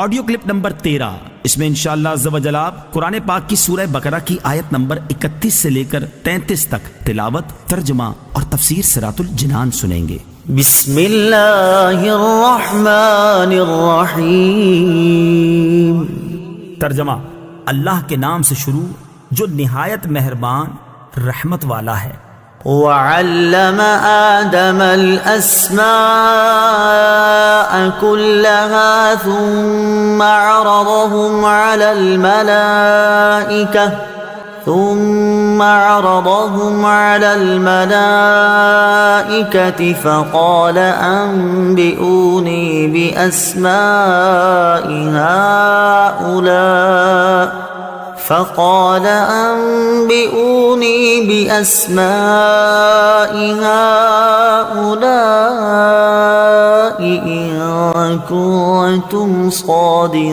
Audio clip number 13، اس میں انشاءاللہ عز و جل آپ قرآن پاک کی سورہ بقرہ کی آیت نمبر 31 سے لے کر 33 تک تلاوت، ترجمہ اور تفسیر صراط الجنان سنیں گے۔ بسم اللہ الرحمن الرحیم۔ ترجمہ: اللہ کے نام سے شروع جو نہایت مہربان رحمت والا ہے۔ وعلم آدم الأسماء كلها ثم عرضهم على الملائكة فقال أنبئوني بأسماء هؤلاء إن كنتم صادقين۔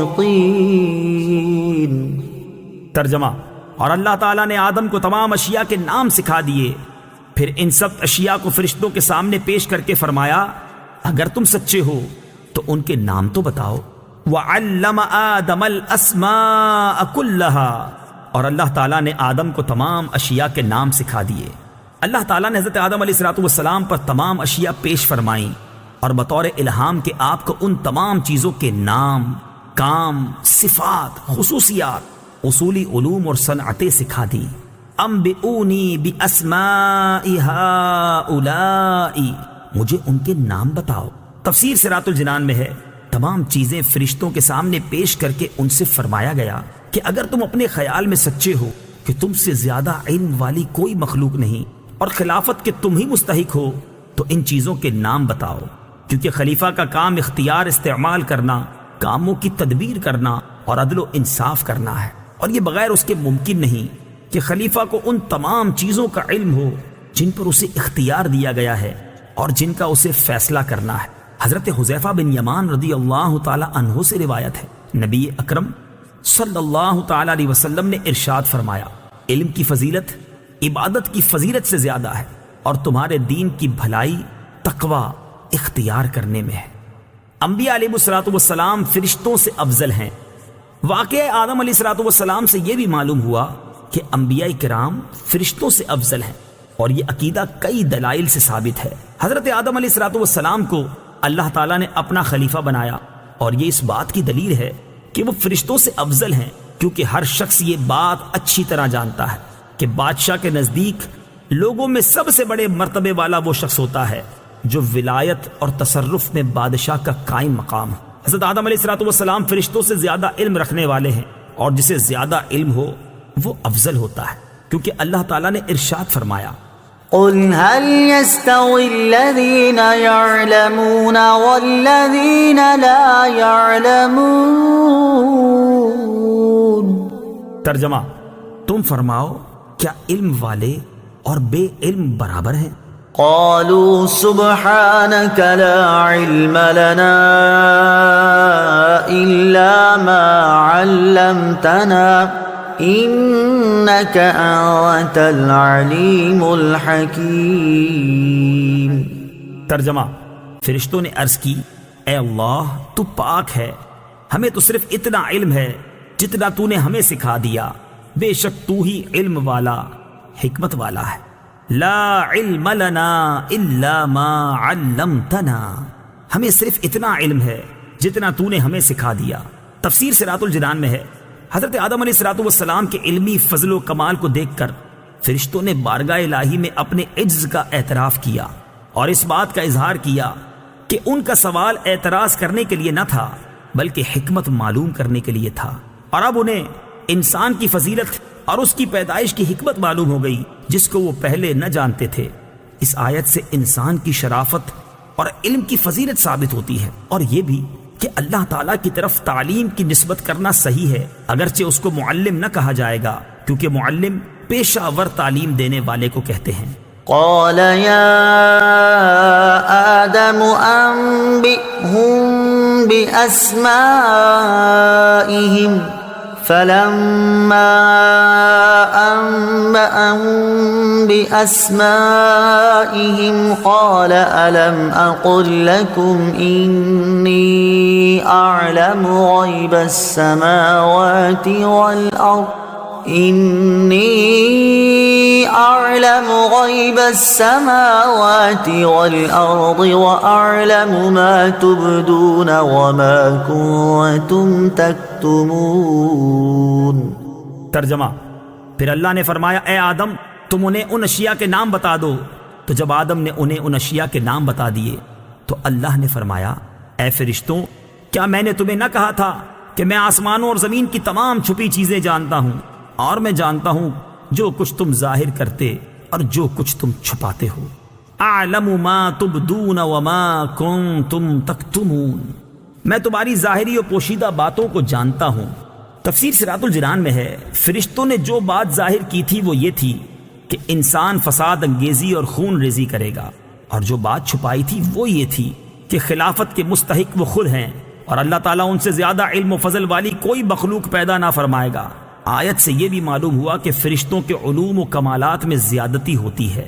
ترجمہ: اور اللہ تعالیٰ نے آدم کو تمام اشیاء کے نام سکھا دیے، پھر ان سب اشیاء کو فرشتوں کے سامنے پیش کر کے فرمایا اگر تم سچے ہو تو ان کے نام تو بتاؤ۔ وَعَلَّمَ آدَمَ الْأَسْمَاءَ كُلَّهَا، اور اللہ تعالیٰ نے آدم کو تمام اشیاء کے نام سکھا دیے۔ اللہ تعالیٰ نے حضرت آدم علیہ السلام پر تمام اشیاء پیش فرمائیں اور بطور الہام کے آپ کو ان تمام چیزوں کے نام، کام، صفات، خصوصیات، اصولی علوم اور صنعتیں سکھا دی۔ انبئونی باسماء ہؤلاء، مجھے ان کے نام بتاؤ۔ تفسیر صراط الجنان میں ہے تمام چیزیں فرشتوں کے سامنے پیش کر کے ان سے فرمایا گیا کہ اگر تم اپنے خیال میں سچے ہو کہ تم سے زیادہ علم والی کوئی مخلوق نہیں اور خلافت کے تم ہی مستحق ہو تو ان چیزوں کے نام بتاؤ، کیونکہ خلیفہ کا کام اختیار استعمال کرنا، کاموں کی تدبیر کرنا اور عدل و انصاف کرنا ہے، اور یہ بغیر اس کے ممکن نہیں کہ خلیفہ کو ان تمام چیزوں کا علم ہو جن پر اسے اختیار دیا گیا ہے اور جن کا اسے فیصلہ کرنا ہے۔ حضرت حذیفہ بن یمان رضی اللہ تعالی عنہ سے روایت ہے، نبی اکرم صلی اللہ تعالی علیہ وسلم نے ارشاد فرمایا، علم کی فضیلت عبادت کی فضیلت سے زیادہ ہے، اور تمہارے دین کی بھلائی تقوی اختیار کرنے میں ہے۔ انبیاء علیہ السلام فرشتوں سے افضل ہیں۔ واقعہ آدم علیہ السلام سے یہ بھی معلوم ہوا کہ انبیاء کرام فرشتوں سے افضل ہیں، اور یہ عقیدہ کئی دلائل سے ثابت ہے۔ حضرت آدم علیہ السلام کو اللہ تعالیٰ نے اپنا خلیفہ بنایا، اور یہ اس بات کی دلیل ہے کہ وہ فرشتوں سے افضل ہیں، کیونکہ ہر شخص یہ بات اچھی طرح جانتا ہے کہ بادشاہ کے نزدیک لوگوں میں سب سے بڑے مرتبے والا وہ شخص ہوتا ہے جو ولایت اور تصرف میں بادشاہ کا قائم مقام ہے۔ حضرت آدم علیہ السلام فرشتوں سے زیادہ علم رکھنے والے ہیں، اور جسے زیادہ علم ہو وہ افضل ہوتا ہے، کیونکہ اللہ تعالیٰ نے ارشاد فرمایا، قل هل يستوي الذين يعلمون والذين لا يعلمون۔ ترجمہ: تم فرماؤ کیا علم والے اور بے علم برابر ہیں؟ قالوا سبحانك لا علم لنا إلا ما علمتنا إنك أنت العليم الحكيم۔ ترجمہ: فرشتوں نے عرض کی، اے اللہ تو پاک ہے، ہمیں تو صرف اتنا علم ہے جتنا تو نے ہمیں سکھا دیا، بے شک تو ہی علم والا حکمت والا ہے۔ لا علم لنا الا ما علمتنا، ہمیں صرف اتنا علم ہے جتنا تو نے ہمیں سکھا دیا۔ تفسیر صراط الجنان میں ہے حضرت آدم علیہ السلام کے علمی فضل و کمال کو دیکھ کر فرشتوں نے بارگاہ الہی میں اپنے عجز کا اعتراف کیا اور اس بات کا اظہار کیا کہ ان کا سوال اعتراض کرنے کے لیے نہ تھا بلکہ حکمت معلوم کرنے کے لیے تھا، اور اب انہیں انسان کی فضیلت اور اس کی پیدائش کی حکمت معلوم ہو گئی جس کو وہ پہلے نہ جانتے تھے۔ اس آیت سے انسان کی شرافت اور علم کی فضیلت ثابت ہوتی ہے، اور یہ بھی کہ اللہ تعالیٰ کی طرف تعلیم کی نسبت کرنا صحیح ہے، اگرچہ اس کو معلم نہ کہا جائے گا، کیونکہ معلم پیشہ ور تعلیم دینے والے کو کہتے ہیں۔ قال يا آدم أنبئهم بأسمائهم فلما فأنبأهم بأسمائهم قال ألم أقل لكم إني أعلم غيب السماوات والأرض وأعلم ما تبدون وما كنتم تكتمون. ترجمہ: پھر اللہ نے فرمایا اے آدم تم انہیں ان اشیاء کے نام بتا دو. تو جب آدم نے انہیں ان اشیاء کے نام بتا دیے تو اللہ نے فرمایا اے فرشتوں کیا میں نے تمہیں نہ کہا تھا کہ میں آسمانوں اور زمین کی تمام چھپی چیزیں جانتا ہوں اور میں جانتا ہوں جو کچھ تم ظاہر کرتے اور جو کچھ تم چھپاتے ہو. اعلم ما تبدون وما کنتم تکتمون. میں تمہاری ظاہری اور پوشیدہ باتوں کو جانتا ہوں. تفسیر صراط الجنان میں ہے فرشتوں نے جو بات ظاہر کی تھی وہ یہ تھی کہ انسان فساد انگیزی اور خون ریزی کرے گا، اور جو بات چھپائی تھی وہ یہ تھی کہ خلافت کے مستحق وہ خود ہیں اور اللہ تعالیٰ ان سے زیادہ علم و فضل والی کوئی مخلوق پیدا نہ فرمائے گا. آیت سے یہ بھی معلوم ہوا کہ فرشتوں کے علوم و کمالات میں زیادتی ہوتی ہے.